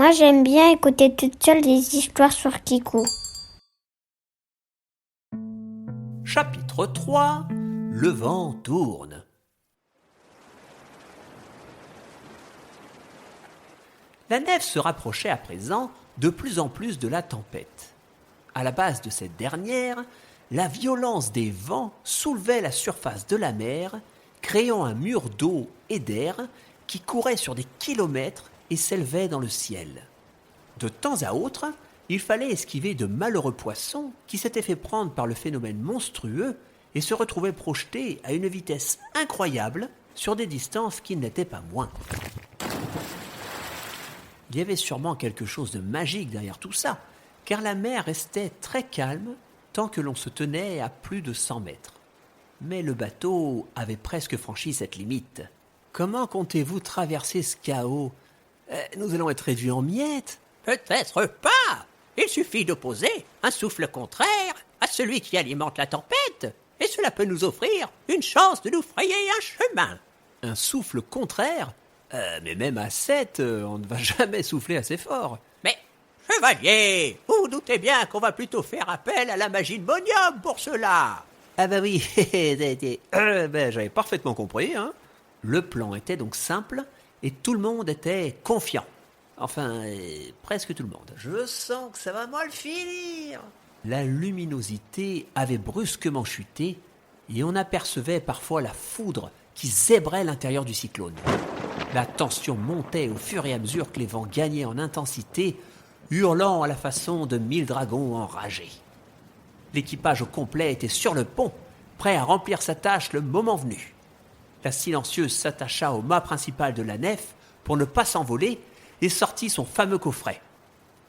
Moi, j'aime bien écouter toute seule des histoires sur Kikou. Chapitre 3. Le vent tourne. La nef se rapprochait à présent de plus en plus de la tempête. À la base de cette dernière, la violence des vents soulevait la surface de la mer, créant un mur d'eau et d'air qui courait sur des kilomètres et s'élevait dans le ciel. De temps à autre, il fallait esquiver de malheureux poissons qui s'étaient fait prendre par le phénomène monstrueux et se retrouvaient projetés à une vitesse incroyable sur des distances qui n'étaient pas moins. Il y avait sûrement quelque chose de magique derrière tout ça, car la mer restait très calme tant que l'on se tenait à plus de 100 mètres. Mais le bateau avait presque franchi cette limite. Comment comptez-vous traverser ce chaos ? Nous allons être réduits en miettes. Peut-être pas. Il suffit d'opposer un souffle contraire à celui qui alimente la tempête, et cela peut nous offrir une chance de nous frayer un chemin. Un souffle contraire ? Mais même à 7, on ne va jamais souffler assez fort. Mais, chevalier, vous vous doutez bien qu'on va plutôt faire appel à la magie de Monium pour cela. Ah bah oui, j'avais parfaitement compris, hein. Le plan était donc simple, et tout le monde était confiant. Enfin, presque tout le monde. Je sens que ça va mal finir. La luminosité avait brusquement chuté, et on apercevait parfois la foudre qui zébrait l'intérieur du cyclone. La tension montait au fur et à mesure que les vents gagnaient en intensité, hurlant à la façon de 1000 dragons enragés. L'équipage au complet était sur le pont, prêt à remplir sa tâche le moment venu. La silencieuse s'attacha au mât principal de la nef pour ne pas s'envoler et sortit son fameux coffret.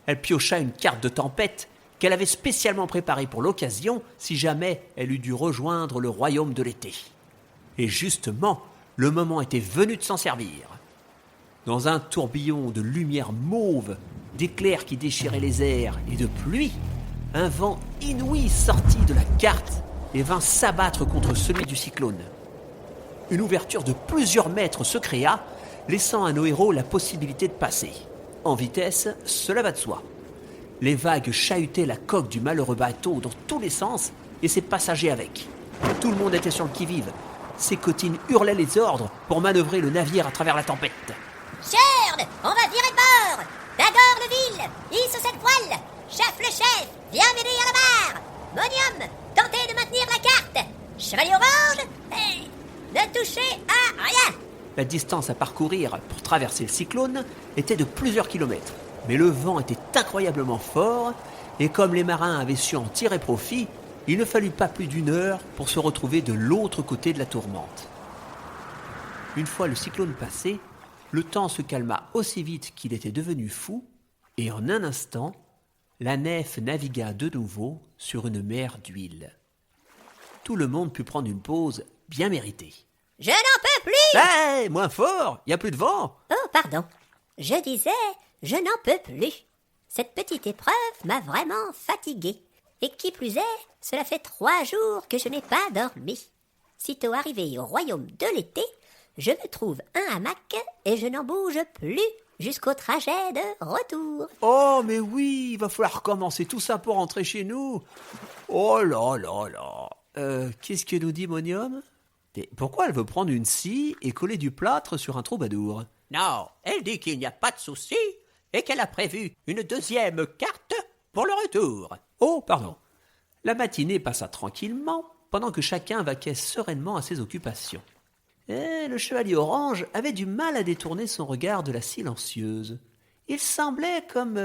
Elle piocha une carte de tempête qu'elle avait spécialement préparée pour l'occasion si jamais elle eût dû rejoindre le royaume de l'été. Et justement, le moment était venu de s'en servir. Dans un tourbillon de lumière mauve, d'éclairs qui déchiraient les airs et de pluie, un vent inouï sortit de la carte et vint s'abattre contre celui du cyclone. Une ouverture de plusieurs mètres se créa, laissant à nos héros la possibilité de passer. En vitesse, cela va de soi. Les vagues chahutaient la coque du malheureux bateau dans tous les sens et ses passagers avec. Tout le monde était sur le qui-vive. Ses cotines hurlaient les ordres pour manœuvrer le navire à travers la tempête. Cherde, on va virer de bord. Dagor le ville, hisse cette voile. Chef le chef, viens m'aider à la barre. Monium, tentez de maintenir la carte. Chevalier orange, ne touchez à rien. La distance à parcourir pour traverser le cyclone était de plusieurs kilomètres. Mais le vent était incroyablement fort et comme les marins avaient su en tirer profit, il ne fallut pas plus d'1 heure pour se retrouver de l'autre côté de la tourmente. Une fois le cyclone passé, le temps se calma aussi vite qu'il était devenu fou et en un instant, la nef navigua de nouveau sur une mer d'huile. Tout le monde put prendre une pause bien méritée. Je n'en peux plus. Moins fort, il n'y a plus de vent. Oh, pardon. Je disais, je n'en peux plus. Cette petite épreuve m'a vraiment fatiguée. Et qui plus est, cela fait 3 jours que je n'ai pas dormi. Sitôt arrivé au royaume de l'été, je me trouve un hamac et je n'en bouge plus jusqu'au trajet de retour. Oh, mais oui, il va falloir recommencer tout ça pour rentrer chez nous. Oh là là là. Qu'est-ce que nous dit Monium ? Et pourquoi elle veut prendre une scie et coller du plâtre sur un troubadour ? Non, elle dit qu'il n'y a pas de souci et qu'elle a prévu une 2e carte pour le retour. Oh, pardon. La matinée passa tranquillement pendant que chacun vaquait sereinement à ses occupations. Et le chevalier orange avait du mal à détourner son regard de la silencieuse. Il semblait comme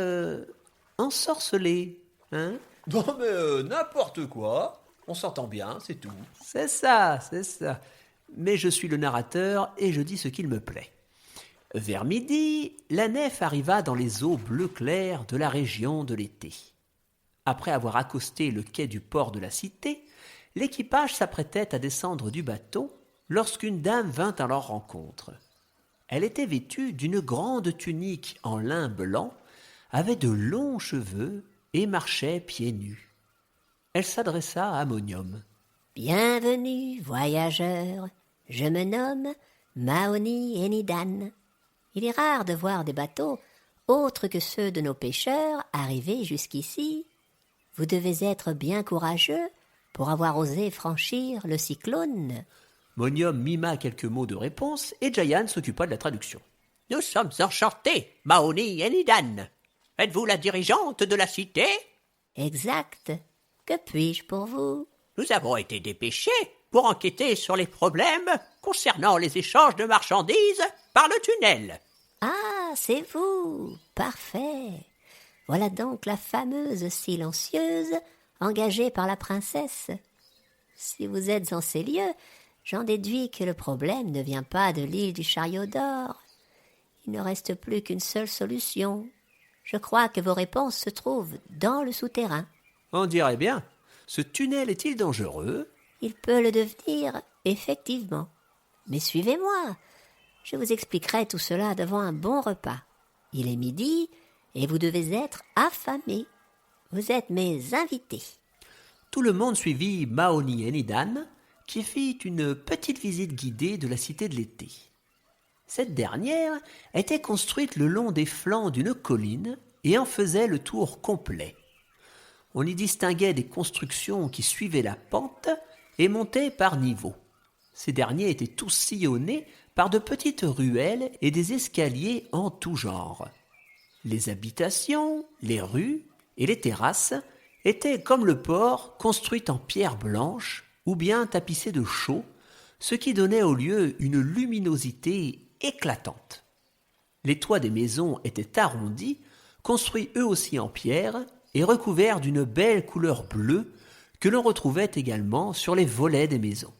ensorcelé, hein ? Non mais n'importe quoi. On s'entend bien, c'est tout. C'est ça. Mais je suis le narrateur et je dis ce qu'il me plaît. Vers midi, la nef arriva dans les eaux bleu clair de la région de l'été. Après avoir accosté le quai du port de la cité, l'équipage s'apprêtait à descendre du bateau lorsqu'une dame vint à leur rencontre. Elle était vêtue d'une grande tunique en lin blanc, avait de longs cheveux et marchait pieds nus. Elle s'adressa à Monium. « Bienvenue, voyageurs. Je me nomme Maoni Enidan. Il est rare de voir des bateaux autres que ceux de nos pêcheurs arrivés jusqu'ici. Vous devez être bien courageux pour avoir osé franchir le cyclone. » Monium mima quelques mots de réponse et Jayan s'occupa de la traduction. Nous sommes enchantés, Mahoni et Nidan. Êtes-vous la dirigeante de la cité? Exact. Que puis-je pour vous? Nous avons été dépêchés pour enquêter sur les problèmes concernant les échanges de marchandises par le tunnel. Ah, c'est vous. Parfait. Voilà donc la fameuse silencieuse engagée par la princesse. Si vous êtes en ces lieux, j'en déduis que le problème ne vient pas de l'île du Chariot d'Or. Il ne reste plus qu'une seule solution. Je crois que vos réponses se trouvent dans le souterrain. On dirait bien. Ce tunnel est-il dangereux? Il peut le devenir, effectivement. Mais suivez-moi. Je vous expliquerai tout cela devant un bon repas. Il est midi et vous devez être affamés. Vous êtes mes invités. Tout le monde suivit Mahoni et Nidan, qui fit une petite visite guidée de la cité de l'été. Cette dernière était construite le long des flancs d'une colline et en faisait le tour complet. On y distinguait des constructions qui suivaient la pente et montaient par niveaux. Ces derniers étaient tous sillonnés par de petites ruelles et des escaliers en tout genre. Les habitations, les rues et les terrasses étaient comme le port, construites en pierre blanche ou bien tapissées de chaux, ce qui donnait au lieu une luminosité éclatante. Les toits des maisons étaient arrondis, construits eux aussi en pierre et recouverts d'une belle couleur bleue que l'on retrouvait également sur les volets des maisons.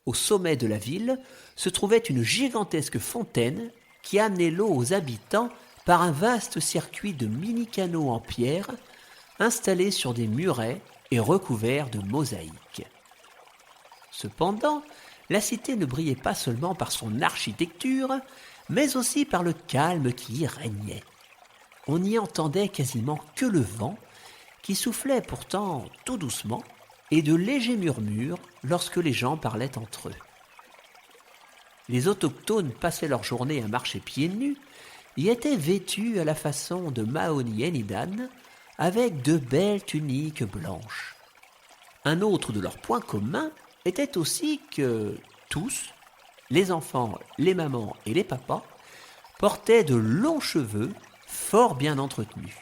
Au sommet de la ville se trouvait une gigantesque fontaine qui amenait l'eau aux habitants par un vaste circuit de mini-canaux en pierre installés sur des murets et recouverts de mosaïques. Cependant, la cité ne brillait pas seulement par son architecture, mais aussi par le calme qui y régnait. On n'y entendait quasiment que le vent, qui soufflait pourtant tout doucement, et de légers murmures lorsque les gens parlaient entre eux. Les autochtones passaient leur journée à marcher pieds nus et étaient vêtus à la façon de Mahoni et Nidan, avec de belles tuniques blanches. Un autre de leurs points communs était aussi que tous, les enfants, les mamans et les papas, portaient de longs cheveux fort bien entretenus.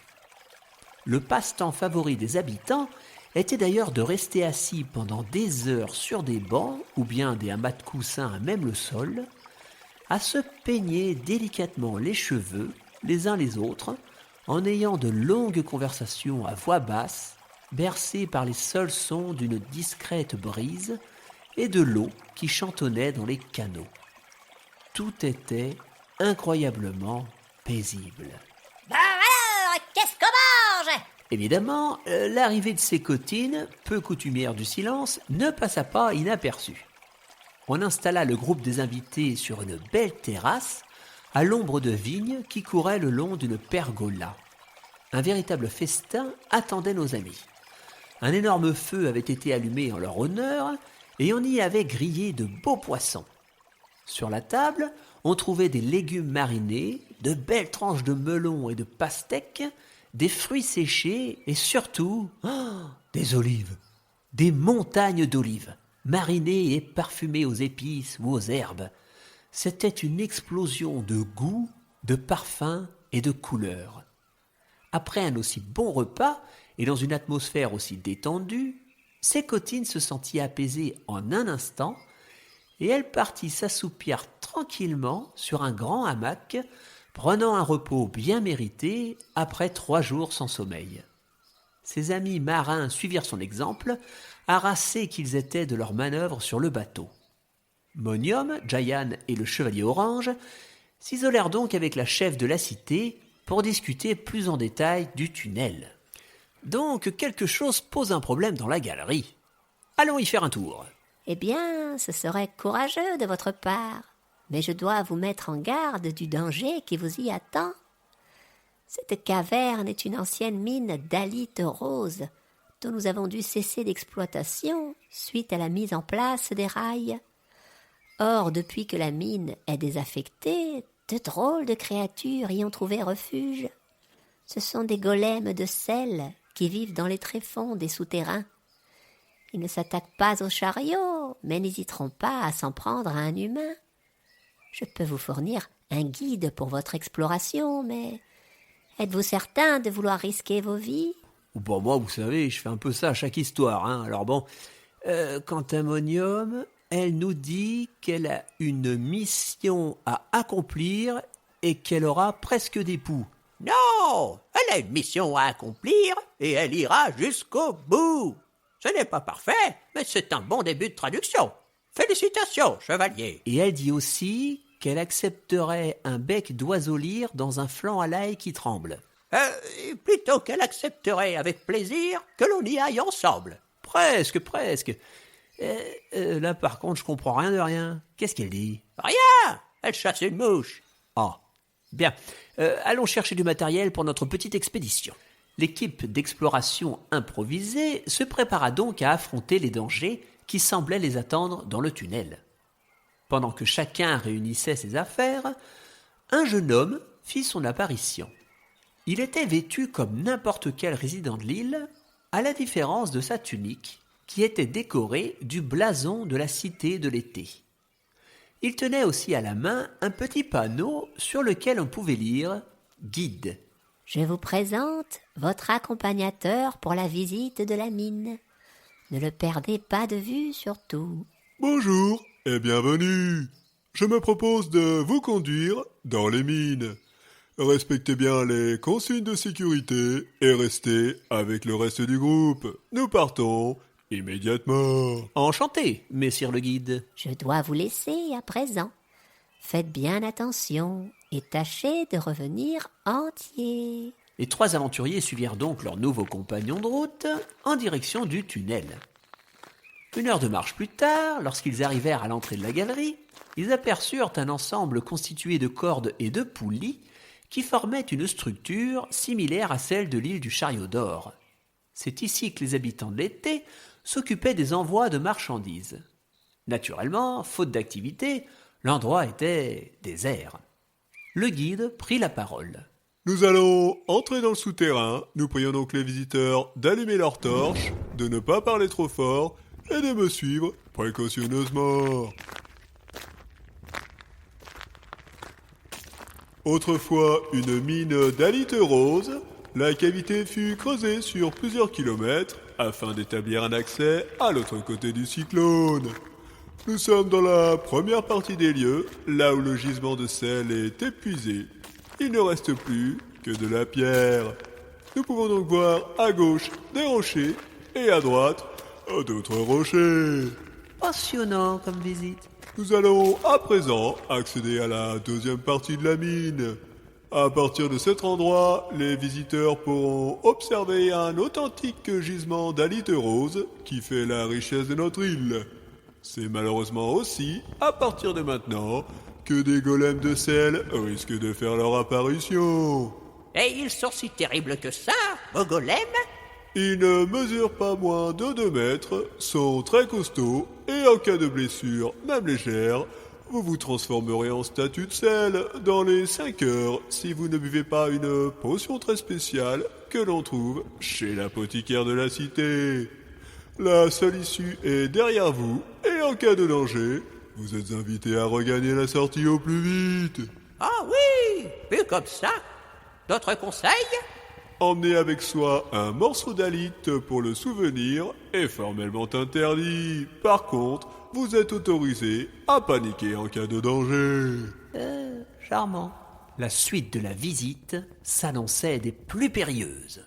Le passe-temps favori des habitants était d'ailleurs de rester assis pendant des heures sur des bancs ou bien des hamacs de coussins à même le sol, à se peigner délicatement les cheveux les uns les autres, en ayant de longues conversations à voix basse, bercées par les seuls sons d'une discrète brise et de l'eau qui chantonnait dans les canaux. Tout était incroyablement paisible. Bah alors, qu'est-ce qu'on mange? Évidemment, l'arrivée de ces cotines, peu coutumières du silence, ne passa pas inaperçue. On installa le groupe des invités sur une belle terrasse, à l'ombre de vignes qui couraient le long d'une pergola. Un véritable festin attendait nos amis. Un énorme feu avait été allumé en leur honneur et on y avait grillé de beaux poissons. Sur la table, on trouvait des légumes marinés, de belles tranches de melon et de pastèques, des fruits séchés et surtout des olives, des montagnes d'olives, marinées et parfumées aux épices ou aux herbes. C'était une explosion de goût, de parfums et de couleurs. Après un aussi bon repas et dans une atmosphère aussi détendue, Sécotine se sentit apaisée en un instant et elle partit s'assoupir tranquillement sur un grand hamac, prenant un repos bien mérité après 3 jours sans sommeil. Ses amis marins suivirent son exemple, harassés qu'ils étaient de leur manœuvre sur le bateau. Monium, Jayan et le chevalier orange s'isolèrent donc avec la chef de la cité pour discuter plus en détail du tunnel. Donc quelque chose pose un problème dans la galerie. Allons y faire un tour. Eh bien, ce serait courageux de votre part, mais je dois vous mettre en garde du danger qui vous y attend. Cette caverne est une ancienne mine d'halite rose, dont nous avons dû cesser l'exploitation suite à la mise en place des rails. Or, depuis que la mine est désaffectée, De drôles de créatures y ont trouvé refuge. Ce sont des golems de sel qui vivent dans les tréfonds des souterrains. Ils ne s'attaquent pas aux chariots, mais n'hésiteront pas à s'en prendre à un humain. Je peux vous fournir un guide pour votre exploration, mais êtes-vous certain de vouloir risquer vos vies? Bon, moi, vous savez, je fais un peu ça à chaque histoire, hein. Alors bon, quant à Monium, elle nous dit qu'elle a une mission à accomplir et qu'elle aura presque d'époux. Non, elle a une mission à accomplir et elle ira jusqu'au bout. Ce n'est pas parfait, mais c'est un bon début de traduction. Félicitations, chevalier. Et elle dit aussi qu'elle accepterait un bec d'oiseau-lyre dans un flanc à l'ail qui tremble. Plutôt qu'elle accepterait avec plaisir que l'on y aille ensemble. Presque. Là, par contre, je comprends rien de rien. Qu'est-ce qu'elle dit? Rien, elle chasse une mouche. Ah, bien. Allons chercher du matériel pour notre petite expédition. L'équipe d'exploration improvisée se prépara donc à affronter les dangers qui semblaient les attendre dans le tunnel. Pendant que chacun réunissait ses affaires, un jeune homme fit son apparition. Il était vêtu comme n'importe quel résident de l'île, à la différence de sa tunique, qui était décorée du blason de la cité de l'été. Il tenait aussi à la main un petit panneau sur lequel on pouvait lire « Guide ». Je vous présente votre accompagnateur pour la visite de la mine. Ne le perdez pas de vue surtout. Bonjour et bienvenue. Je me propose de vous conduire dans les mines. Respectez bien les consignes de sécurité et restez avec le reste du groupe. Nous partons immédiatement. Enchanté, messire le guide. Je dois vous laisser à présent. Faites bien attention et tâchez de revenir entier. Les trois aventuriers suivirent donc leurs nouveaux compagnons de route en direction du tunnel. 1 heure de marche plus tard, lorsqu'ils arrivèrent à l'entrée de la galerie, ils aperçurent un ensemble constitué de cordes et de poulies qui formaient une structure similaire à celle de l'île du Chariot d'Or. C'est ici que les habitants de l'été s'occupaient des envois de marchandises. Naturellement, faute d'activité, l'endroit était désert. Le guide prit la parole. Nous allons entrer dans le souterrain. Nous prions donc les visiteurs d'allumer leurs torches, de ne pas parler trop fort et de me suivre précautionneusement. Autrefois une mine d'halite rose, la cavité fut creusée sur plusieurs kilomètres afin d'établir un accès à l'autre côté du cyclone. Nous sommes dans la première partie des lieux, là où le gisement de sel est épuisé. Il ne reste plus que de la pierre. Nous pouvons donc voir à gauche des rochers et à droite d'autres rochers. Passionnant comme visite. Nous allons à présent accéder à la deuxième partie de la mine. À partir de cet endroit, les visiteurs pourront observer un authentique gisement d'halite rose qui fait la richesse de notre île. C'est malheureusement aussi, à partir de maintenant, que des golems de sel risquent de faire leur apparition. Et ils sont si terribles que ça, vos golems? Ils ne mesurent pas moins de 2 mètres, sont très costauds et en cas de blessure, même légère, vous vous transformerez en statue de sel dans les 5 heures si vous ne buvez pas une potion très spéciale que l'on trouve chez l'apothicaire de la cité. La seule issue est derrière vous et en cas de danger, vous êtes invité à regagner la sortie au plus vite. Ah oui, vu comme ça. D'autres conseils? Emmenez avec soi un morceau d'halite pour le souvenir est formellement interdit. Par contre, vous êtes autorisé à paniquer en cas de danger. Charmant. La suite de la visite s'annonçait des plus périlleuses.